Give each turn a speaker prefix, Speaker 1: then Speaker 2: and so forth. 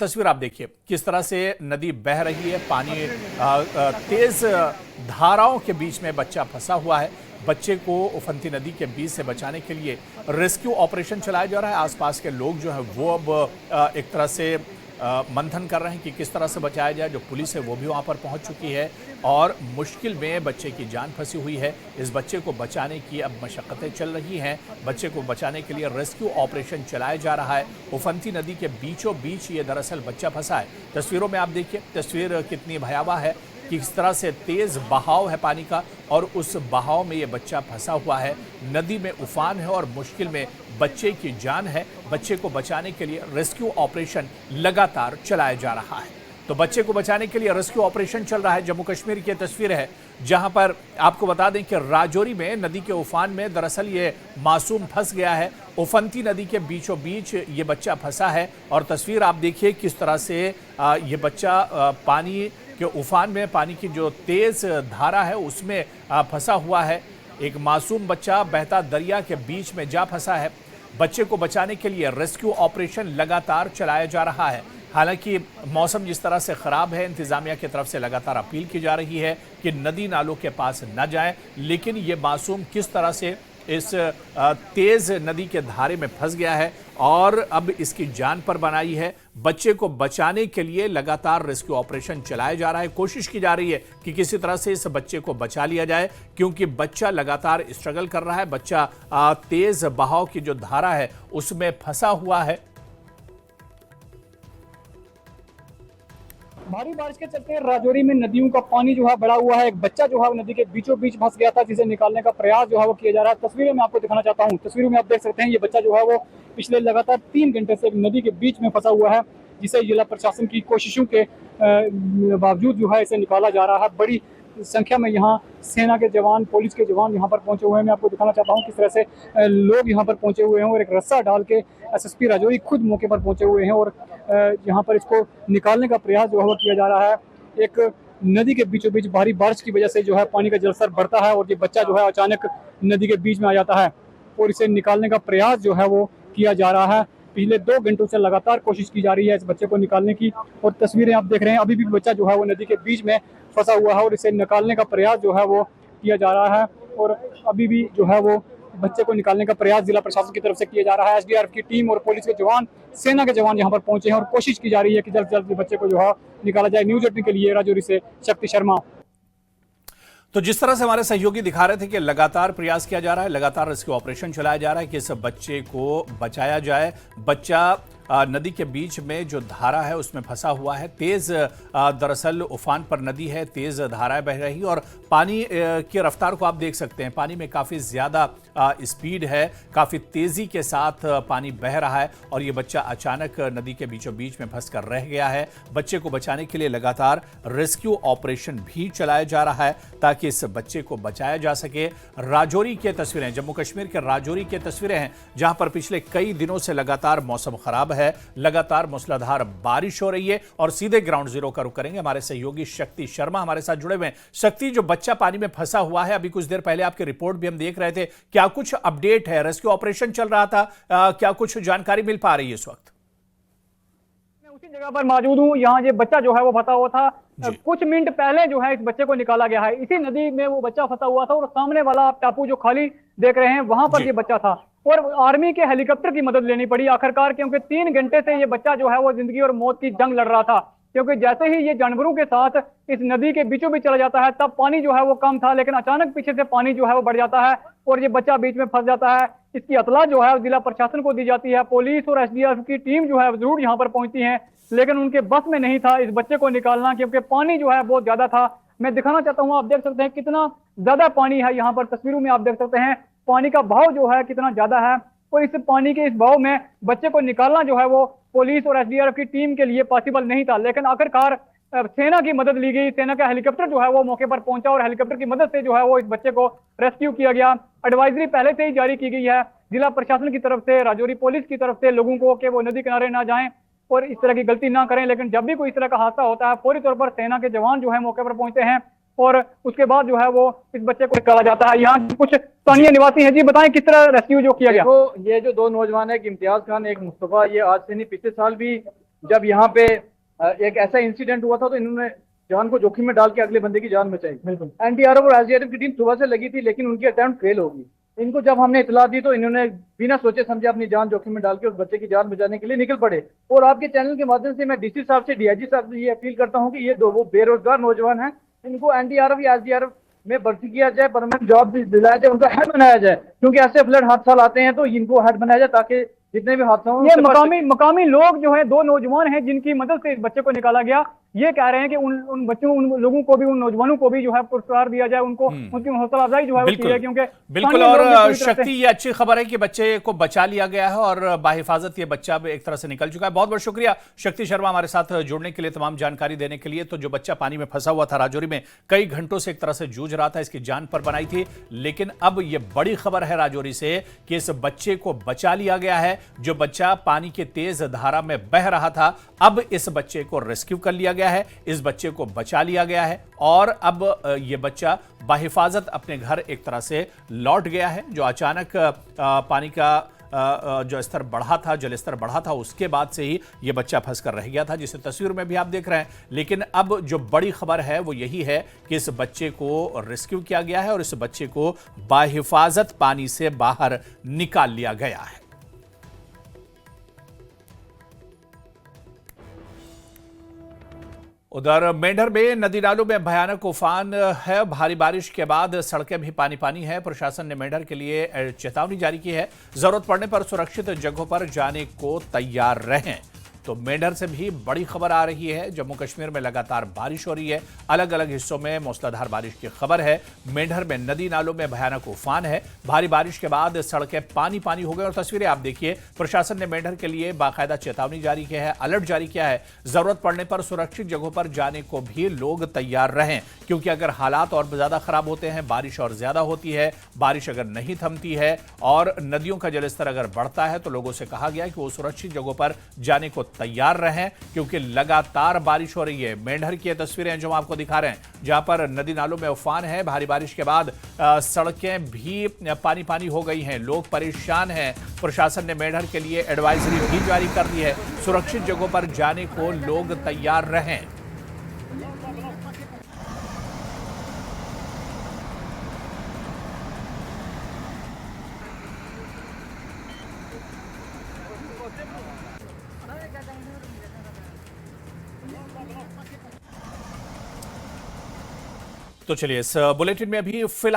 Speaker 1: तस्वीर आप देखिए किस तरह से नदी बह रही है। पानी तेज धाराओं के बीच में बच्चा फंसा हुआ है। बच्चे को उफनती नदी के बीच से बचाने के लिए रेस्क्यू ऑपरेशन चलाया जा रहा है। आसपास के लोग जो है वो अब एक तरह से मंथन कर रहे हैं कि किस तरह से बचाया जाए। जो पुलिस है वो भी वहां पर पहुंच चुकी है और मुश्किल में बच्चे की जान फंसी हुई है। इस बच्चे को बचाने की अब मशक्क़तें चल रही हैं। बच्चे को बचाने के लिए रेस्क्यू ऑपरेशन चलाया जा रहा है। उफनती नदी के बीचों बीच ये दरअसल बच्चा फंसा है। तस्वीरों में आप देखिए तस्वीर कितनी भयावह है, किस तरह से तेज बहाव है पानी का और उस बहाव में ये बच्चा फंसा हुआ है। नदी में उफान है और मुश्किल में बच्चे की जान है। बच्चे को बचाने के लिए रेस्क्यू ऑपरेशन लगातार चलाया जा रहा है। तो बच्चे को बचाने के लिए रेस्क्यू ऑपरेशन चल रहा है। जम्मू कश्मीर की तस्वीर है जहां पर आपको बता दें कि राजौरी में नदी के उफान में दरअसल ये मासूम फंस गया है। उफनती नदी के बीचों बीच ये बच्चा फंसा है और तस्वीर आप देखिए किस तरह से ये बच्चा पानी के उफान में, पानी की जो तेज धारा है उसमें फंसा हुआ है। एक मासूम बच्चा बहता दरिया के बीच में जा फंसा है। बच्चे को बचाने के लिए रेस्क्यू ऑपरेशन लगातार चलाया जा रहा है। हालांकि मौसम जिस तरह से खराब है, इंतजामिया की तरफ से लगातार अपील की जा रही है कि नदी नालों के पास न जाएं, लेकिन ये मासूम किस तरह से इस तेज नदी के धारे में फंस गया है और अब इसकी जान पर बनाई है। बच्चे को बचाने के लिए लगातार रेस्क्यू ऑपरेशन चलाया जा रहा है। कोशिश की जा रही है कि किसी तरह से इस बच्चे को बचा लिया जाए, क्योंकि बच्चा लगातार स्ट्रगल कर रहा है। बच्चा तेज बहाव की जो धारा है उसमें फंसा हुआ है।
Speaker 2: भारी बारिश के चलते राजौरी में नदियों का पानी जो है बढ़ा हुआ है। एक बच्चा जो है वो नदी के बीचों बीच फंस गया था, जिसे निकालने का प्रयास जो है वो किया जा रहा है। तस्वीरें मैं आपको दिखाना चाहता हूँ। तस्वीरों में आप देख सकते हैं ये बच्चा जो है वो पिछले लगातार 3 घंटे से नदी के बीच में फंसा हुआ है, जिसे जिला प्रशासन की कोशिशों के बावजूद जो है इसे निकाला जा रहा है। बड़ी संख्या में यहाँ सेना के जवान, पुलिस के जवान यहाँ पर पहुंचे हुए हैं। मैं आपको दिखाना चाहता हूँ किस तरह से लोग यहाँ पर पहुंचे हुए हैं और एक रस्सा डाल के एसएसपी राजौरी खुद मौके पर पहुंचे हुए हैं और यहाँ पर इसको निकालने का प्रयास जो है वो किया जा रहा है। एक नदी के बीचों बीच भारी बारिश की वजह से जो है पानी का जलस्तर बढ़ता है और ये बच्चा जो है अचानक नदी के बीच में आ जाता है और इसे निकालने का प्रयास जो है वो किया जा रहा है। पिछले 2 घंटों से लगातार कोशिश की जा रही है इस बच्चे को निकालने की और तस्वीरें आप देख रहे हैं। अभी भी बच्चा जो है वो नदी के बीच में फंसा हुआ है और इसे निकालने का प्रयास जो है वो किया जा रहा है और अभी भी जो है वो बच्चे को निकालने का प्रयास जिला प्रशासन की तरफ से किया जा रहा है। एसडीआरएफ की टीम और पुलिस के जवान, सेना के जवान यहाँ पर पहुंचे हैं और कोशिश की जा रही है कि जल्द से जल्द बच्चे को जो है निकाला जाए। न्यूज 18 के लिए राजौरी से शक्ति शर्मा।
Speaker 1: तो जिस तरह से हमारे सहयोगी दिखा रहे थे कि लगातार प्रयास किया जा रहा है, लगातार रेस्क्यू ऑपरेशन चलाया जा रहा है कि इस बच्चे को बचाया जाए। बच्चा नदी के बीच में जो धारा है उसमें फंसा हुआ है। तेज दरअसल उफान पर नदी है, तेज धाराएं बह रही और पानी की रफ्तार को आप देख सकते हैं। पानी में काफ़ी ज़्यादा स्पीड है, काफ़ी तेज़ी के साथ पानी बह रहा है और ये बच्चा अचानक नदी के बीचों बीच में फंस कर रह गया है। बच्चे को बचाने के लिए लगातार रेस्क्यू ऑपरेशन भी चलाया जा रहा है ताकि इस बच्चे को बचाया जा सके। राजौरी की तस्वीरें, जम्मू कश्मीर के राजौरी की तस्वीरें हैं जहां पर पिछले कई दिनों से लगातार मौसम खराब है, लगातार मूसलाधार बारिश हो रही है और सीधे ग्राउंड जीरो का रुख करेंगे। हमारे सहयोगी शक्ति शर्मा हमारे साथ जुड़े हुए हैं। शक्ति, जो बच्चा पानी में फंसा हुआ है, अभी कुछ देर पहले आपकी रिपोर्ट भी हम देख रहे थे, क्या कुछ अपडेट है? रेस्क्यू ऑपरेशन चल रहा था, क्या कुछ जानकारी मिल पा रही है इस वक्त?
Speaker 2: मैं उसी जगह पर मौजूद हूँ। यहाँ ये बच्चा जो है वो फंसा हुआ था। कुछ मिनट पहले जो है इस बच्चे को निकाला गया है। इसी नदी में वो बच्चा फंसा हुआ था और सामने वाला टापू जो खाली देख रहे हैं वहां पर ये बच्चा था और आर्मी के हेलीकॉप्टर की मदद लेनी पड़ी आखिरकार, क्योंकि 3 घंटे से ये बच्चा जो है वो जिंदगी और मौत की जंग लड़ रहा था। क्योंकि जैसे ही ये जानवरों के साथ इस नदी के बीचों बीच चला जाता है तब पानी जो है वो कम था, लेकिन अचानक पीछे से पानी जो है वो बढ़ जाता है और ये बच्चा बीच में फंस जाता है। इसकी इतला जो है जिला प्रशासन को दी जाती है। पुलिस और एसडीआरएफ की टीम जो है जरूर यहाँ पर पहुंचती है, लेकिन उनके बस में नहीं था इस बच्चे को निकालना, क्योंकि पानी जो है बहुत ज्यादा था। मैं दिखाना चाहता हूँ, आप देख सकते हैं कितना ज्यादा पानी है यहाँ पर। तस्वीरों में आप देख सकते हैं पानी का बहाव जो है कितना ज्यादा है और इस पानी के इस बहाव में बच्चे को निकालना जो है वो पुलिस और एसडीआरएफ की टीम के लिए पॉसिबल नहीं था। लेकिन आखिरकार सेना की मदद ली गई। सेना का हेलीकॉप्टर जो है वो मौके पर पहुंचा और हेलीकॉप्टर की मदद से जो है वो इस बच्चे को रेस्क्यू किया गया। एडवाइजरी पहले से ही जारी की गई है जिला प्रशासन की तरफ से, राजौरी पुलिस की तरफ से लोगों को कि वो नदी किनारे ना जाएं और इस तरह की गलती ना करें। लेकिन जब भी कोई इस तरह का हादसा होता है फौरी तौर पर सेना के जवान जो है मौके पर पहुंचते हैं और उसके बाद जो है वो इस बच्चे को निकाला जाता है। यहाँ कुछ स्थानीय निवासी हैं जी, बताएं किस तरह रेस्क्यू जो किया गया?
Speaker 3: ये जो 2 नौजवान है, एक इम्तियाज खान एक मुस्तफा, ये आज से नहीं पिछले साल भी
Speaker 2: जब यहाँ पे एक ऐसा इंसिडेंट हुआ था तो इन्होंने जान को जोखिम में डाल के अगले बंदे की जान बचाई। एनडीआरएफ और एसडीआरएफ की टीम सुबह से लगी थी, लेकिन उनकी अटेम्प्ट फेल होगी। इनको जब हमने इतला दी तो इन्होंने बिना सोचे समझे अपनी जान जोखिम में डाल के उस बच्चे की जान बचाने के लिए निकल पड़े। और आपके चैनल के माध्यम से मैं डीसी साहब से, डीआईजी साहब से ये अपील करता हूँ कि ये दो वो बेरोजगार नौजवान हैं, इनको एनडीआरएफ या एसडीआरएफ में भर्ती किया जाए, परमानेंट जॉब दिलाया जाए, उनका हेड बनाया जाए। क्योंकि ऐसे फ्लड हादसा आते हैं तो इनको हेड बनाया जाए ताकि जितने भी हादसा हो। ये मकामी लोग जो है, दो नौजवान हैं जिनकी मदद से इस बच्चे को निकाला गया, ये कह रहे हैं कि उन बच्चों, उन लोगों को भी, उन नौजवानों को भी जो है पुरस्कार दिया जाए, उनको उनकी हौसला अफजाई जो है वो की है। क्योंकि
Speaker 1: बिल्कुल, और शक्ति, ये अच्छी खबर है कि बच्चे को बचा लिया गया है और बाहिफाजत ये बच्चा एक तरह से निकल चुका है। बहुत बहुत शुक्रिया शक्ति शर्मा हमारे साथ जुड़ने के लिए, तमाम जानकारी देने के लिए। तो जो बच्चा पानी में फंसा हुआ था राजौरी में, कई घंटों से एक तरह से जूझ रहा था, इसकी जान पर बनाई थी, लेकिन अब ये बड़ी खबर है राजौरी से कि इस बच्चे को बचा लिया गया है। जो बच्चा पानी के तेज धारा में बह रहा था, अब इस बच्चे को रेस्क्यू कर लिया गया है, इस बच्चे को बचा लिया गया है और अब ये बच्चा बाहिफाजत अपने घर एक तरह से लौट गया है। जो अचानक पानी का जो स्तर बढ़ा था, जल स्तर बढ़ा था, उसके बाद से ही यह बच्चा फंसकर रह गया था, जिसे तस्वीर में भी आप देख रहे हैं। लेकिन अब जो बड़ी खबर है वो यही है कि इस बच्चे को रेस्क्यू किया गया है और इस बच्चे को बाहिफाजत पानी से बाहर निकाल लिया गया है। उधर मेंढर में नदी नालों में भयानक उफान है। भारी बारिश के बाद सड़कें भी पानी पानी है। प्रशासन ने मेंढर के लिए चेतावनी जारी की है, जरूरत पड़ने पर सुरक्षित जगहों पर जाने को तैयार रहें। तो मेंढर से भी बड़ी खबर आ रही है। जम्मू कश्मीर में लगातार बारिश हो रही है, अलग अलग हिस्सों में मूसलाधार बारिश की खबर है। मेंढर में नदी नालों में भयानक उफान है। भारी बारिश के बाद सड़कें पानी पानी हो गई और तस्वीरें आप देखिए। प्रशासन ने मेंढर के लिए बाकायदा चेतावनी जारी की है, अलर्ट जारी किया है। जरूरत पड़ने पर सुरक्षित जगहों पर जाने को भी लोग तैयार रहें, क्योंकि अगर हालात और ज्यादा खराब होते हैं, बारिश और ज्यादा होती है, बारिश अगर नहीं थमती है और नदियों का जलस्तर अगर बढ़ता है, तो लोगों से कहा गया है कि वो सुरक्षित जगहों पर जाने को तैयार रहें, क्योंकि लगातार बारिश हो रही है। मेंढर की तस्वीरें जो हम आपको दिखा रहे हैं, जहां पर नदी नालों में उफान है। भारी बारिश के बाद सड़कें भी पानी पानी हो गई हैं, लोग परेशान हैं। प्रशासन ने मेंढर के लिए एडवाइजरी भी जारी कर दी है, सुरक्षित जगहों पर जाने को लोग तैयार रहें। तो चलिए, इस बुलेटिन में अभी फिलहाल